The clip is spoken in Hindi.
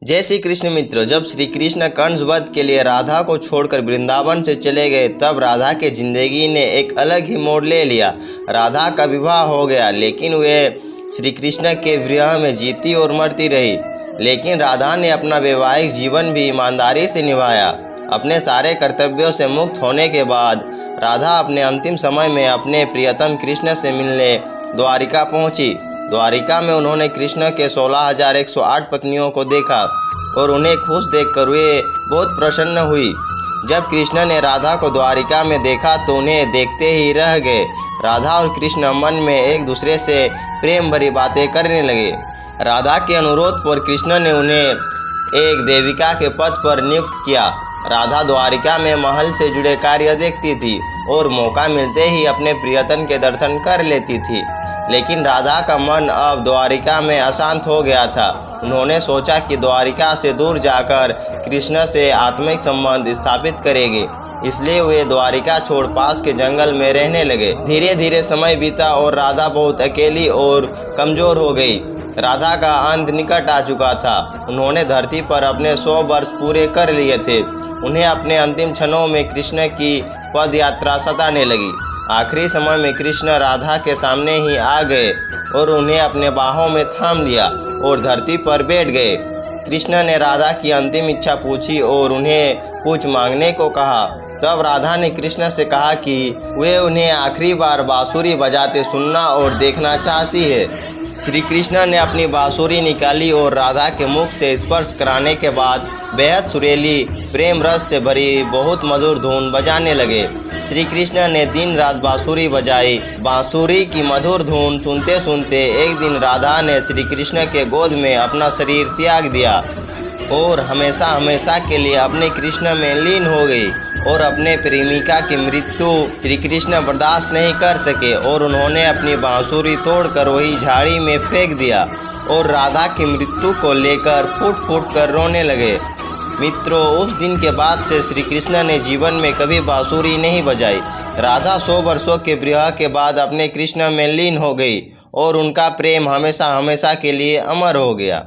जय श्री कृष्ण मित्रों, जब श्री कृष्ण कंस वध के लिए राधा को छोड़कर वृंदावन से चले गए तब राधा के जिंदगी ने एक अलग ही मोड़ ले लिया। राधा का विवाह हो गया, लेकिन वे श्री कृष्ण के विरह में जीती और मरती रही। लेकिन राधा ने अपना वैवाहिक जीवन भी ईमानदारी से निभाया। अपने सारे कर्तव्यों से मुक्त होने के बाद राधा अपने अंतिम समय में अपने प्रियतम कृष्ण से मिलने द्वारिका पहुंची। द्वारिका में उन्होंने कृष्ण के 16,108 पत्नियों को देखा और उन्हें खुश देखकर वे बहुत प्रसन्न हुई। जब कृष्ण ने राधा को द्वारिका में देखा तो उन्हें देखते ही रह गए। राधा और कृष्ण मन में एक दूसरे से प्रेम भरी बातें करने लगे। राधा के अनुरोध पर कृष्ण ने उन्हें एक देविका के पद पर नियुक्त किया। राधा द्वारिका में महल से जुड़े कार्य देखती थी और मौका मिलते ही अपने प्रियतम के दर्शन कर लेती थी। लेकिन राधा का मन अब द्वारिका में अशांत हो गया था। उन्होंने सोचा कि द्वारिका से दूर जाकर कृष्ण से आत्मिक संबंध स्थापित करेंगे, इसलिए वे द्वारिका छोड़ पास के जंगल में रहने लगे। धीरे धीरे समय बीता और राधा बहुत अकेली और कमज़ोर हो गई। राधा का अंत निकट आ चुका था। उन्होंने धरती पर अपने 100 वर्ष पूरे कर लिए थे। उन्हें अपने अंतिम क्षणों में कृष्ण की पद यात्रा सताने लगी। आखिरी समय में कृष्ण राधा के सामने ही आ गए और उन्हें अपने बाहों में थाम लिया और धरती पर बैठ गए। कृष्ण ने राधा की अंतिम इच्छा पूछी और उन्हें कुछ मांगने को कहा। तब राधा ने कृष्ण से कहा कि वे उन्हें आखिरी बार बांसुरी बजाते सुनना और देखना चाहती है। श्री कृष्ण ने अपनी बांसुरी निकाली और राधा के मुख से स्पर्श कराने के बाद बेहद सुरीली प्रेम रस से भरी बहुत मधुर धुन बजाने लगे। श्री कृष्ण ने दिन रात बांसुरी बजाई। बांसुरी की मधुर धुन सुनते सुनते एक दिन राधा ने श्री कृष्ण के गोद में अपना शरीर त्याग दिया और हमेशा हमेशा के लिए अपने कृष्ण में लीन हो गई और अपने प्रेमिका की मृत्यु श्री कृष्ण बर्दाश्त नहीं कर सके और उन्होंने अपनी बांसुरी तोड़कर वही झाड़ी में फेंक दिया और राधा की मृत्यु को लेकर फूट फूट कर रोने लगे। मित्रों, उस दिन के बाद से श्री कृष्ण ने जीवन में कभी बांसुरी नहीं बजाई। राधा 100 वर्षों के विरह के बाद अपने कृष्ण में लीन हो गई और उनका प्रेम हमेशा हमेशा के लिए अमर हो गया।